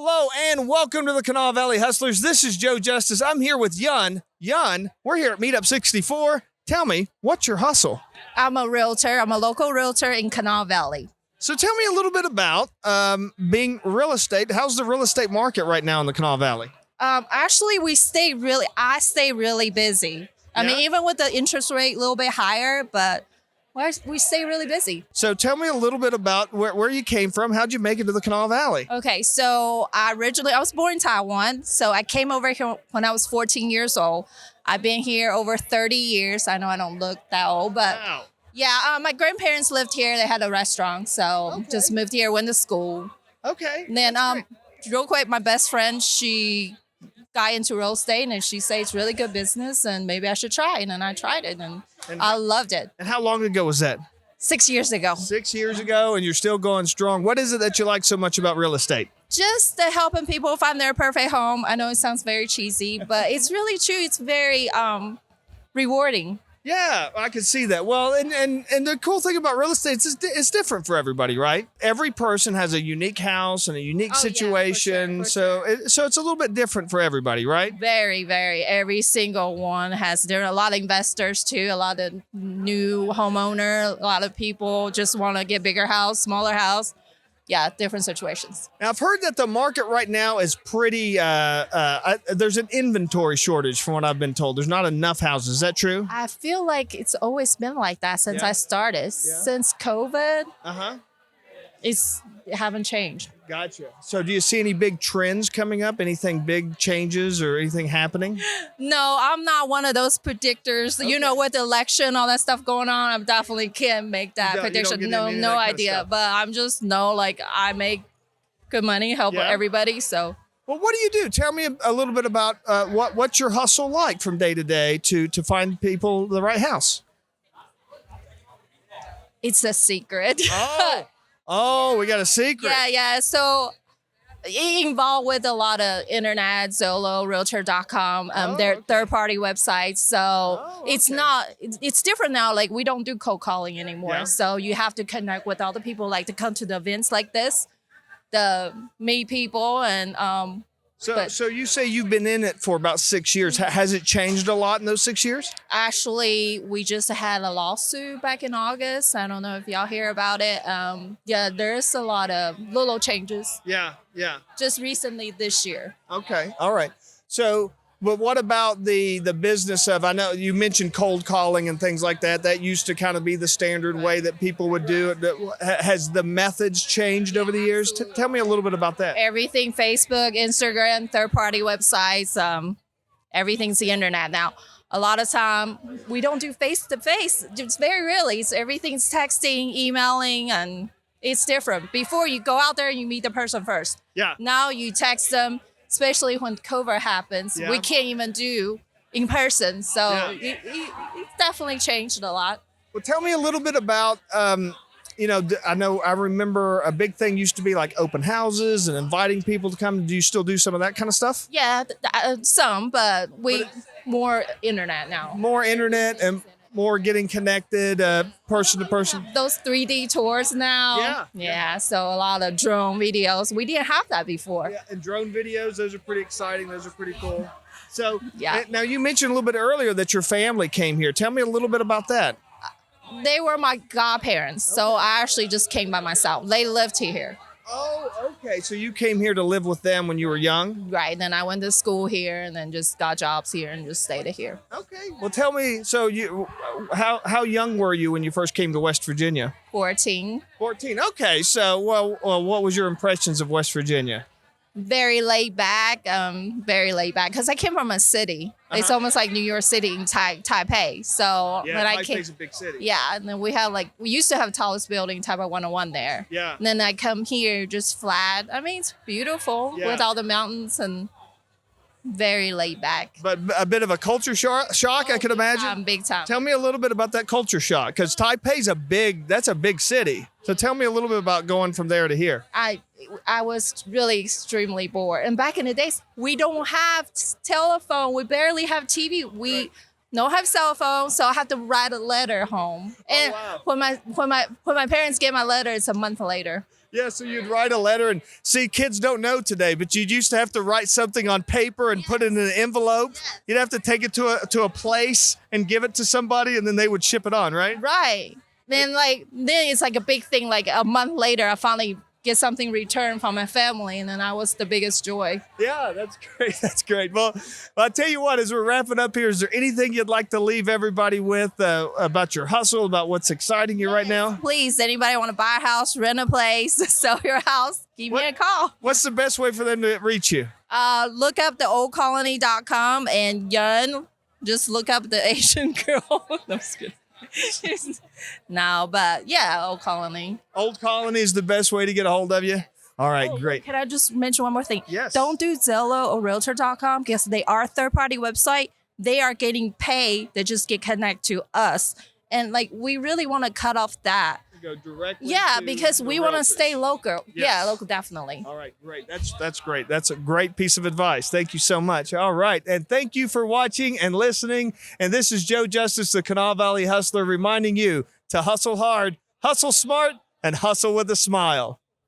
Hello and welcome to the Kanawha Valley Hustlers. This is Joe Justice. I'm here with Yun. Yun, we're here at Meetup 64. Tell me, what's your hustle? I'm a realtor. I'm a local realtor in Kanawha Valley. So tell me a little bit about being real estate. How's the real estate market right now in the Kanawha Valley? Actually, I stay really busy. I mean, even with the interest rate a little bit higher, but we stay really busy. So tell me a little bit about where you came from. How'd you make it to the Kanawha Valley? Okay, so I was born in Taiwan. So I came over here when I was 14 years old. I've been here over 30 years. I know I don't look that old, but Wow. yeah, my grandparents lived here. They had a restaurant, so just moved here, went to school. Okay. And then, real quick, my best friend, she got into real estate, and she said it's really good business, and maybe I should try it. And I tried it, and I loved it. And how long ago was that? 6 years ago. 6 years ago, and you're still going strong. What is it that you like so much about real estate? Just helping people find their perfect home. I know it sounds very cheesy, but it's really true. It's very rewarding. Yeah, I can see that. Well, and the cool thing about real estate is it's different for everybody, right? Every person has a unique house and a unique situation, for sure. so it's a little bit different for everybody, right? Very, very. Every single one has. There are a lot of investors too. A lot of new homeowner. A lot of people just want to get bigger house, smaller house. Yeah, different situations. Now, I've heard that the market right now is pretty. There's an inventory shortage, from what I've been told. There's not enough houses. Is that true? I feel like it's always been like that since I started. Yeah. Since COVID, it haven't changed. Gotcha. So, do you see any big trends coming up? Anything big changes or anything happening? No, I'm not one of those predictors. You know, with the election, all that stuff going on, I definitely can't make that prediction. No idea. But I'm just like I make good money, help everybody. So. Well, what do? Tell me a little bit about what's your hustle like from day to day to find people the right house. It's a secret. Oh, we got a secret. Yeah. So involved with a lot of internet, Zillow, realtor.com, they're third-party websites. So it's different now. Like we don't do cold calling anymore. Yeah. So you have to connect with other people, like to come to the events like this, to meet people. And So you say you've been in it for about 6 years. Has it changed a lot in those 6 years? actually, we just had a lawsuit back in August. I don't know if y'all hear about it. There's a lot of little changes Yeah. just recently this year. Okay. All right. So, but what about the business of, I know you mentioned cold calling and things like that. That used to kind of be the standard way that people would do it. Has the methods changed over the years? Tell me a little bit about that. Everything, Facebook, Instagram, third-party websites, everything's the internet now. A lot of time we don't do face-to-face. It's very rarely. Everything's texting, emailing, and it's different. Before you go out there and you meet the person first. Yeah. Now you text them, especially when COVID happens. Yeah. We can't even do in person. So it's definitely changed a lot. Well, tell me a little bit about, I remember a big thing used to be like open houses and inviting people to come. Do you still do some of that kind of stuff? Yeah, some, but more internet now. More internet and more getting connected, person to person. Those 3D tours now. Yeah. So a lot of drone videos. We didn't have that before. Yeah, and drone videos, those are pretty exciting. Those are pretty cool. So Yeah. Now you mentioned a little bit earlier that your family came here. Tell me a little bit about that. They were my godparents. So I actually just came by myself. They lived here. Oh, okay. So you came here to live with them when you were young? Right. Then I went to school here and then just got jobs here and just stayed here. Okay. Well, tell me, so how young were you when you first came to West Virginia? 14. 14. Okay. So, what was your impressions of West Virginia? Very laid back, because I came from a city. It's almost like New York City in Taipei. So when I came, Taipei's a big city. yeah, and then we used to have tallest building, Taipei 101 there. Yeah. And then I come here just flat. I mean, it's beautiful with all the mountains and very laid back. But a bit of a culture shock, I could imagine. Big time. Tell me a little bit about that culture shock, because Taipei's that's a big city. So tell me a little bit about going from there to here. I was really extremely bored. And back in the days, we don't have telephone. We barely have TV. We don't have cell phone, so I have to write a letter home. And when my parents get my letter, it's a month later. Yeah, so you'd write a letter and see, kids don't know today, but you used to have to write something on paper and put it in an envelope. You'd have to take it to a place and give it to somebody, and then they would ship it on, right? Right. Then it's like a big thing. Like a month later, I finally get something returned from my family, and then that was the biggest joy. Yeah, that's great. That's great. Well, I'll tell you what, as we're wrapping up here, is there anything you'd like to leave everybody with about your hustle, about what's exciting you right now? Please, anybody want to buy a house, rent a place, sell your house, give me a call. What's the best way for them to reach you? Look up the oldcolony.com and Yun. Just look up the Asian girl. No, I'm just kidding. No, but yeah, Old Colony. Old Colony is the best way to get a hold of you. All right, great. Can I just mention one more thing? Yes. Don't do Zillow or realtor.com because they are a third-party website. They are getting paid. They just get connected to us. And we really want to cut off that. Go directly. Yeah, to because the we want to realtors. stay local. Yes. Yeah, local, definitely. All right, great. That's great. That's a great piece of advice. Thank you so much. All right, and thank you for watching and listening. And this is Joe Justice, the Kanawha Valley Hustler, reminding you to hustle hard, hustle smart, and hustle with a smile.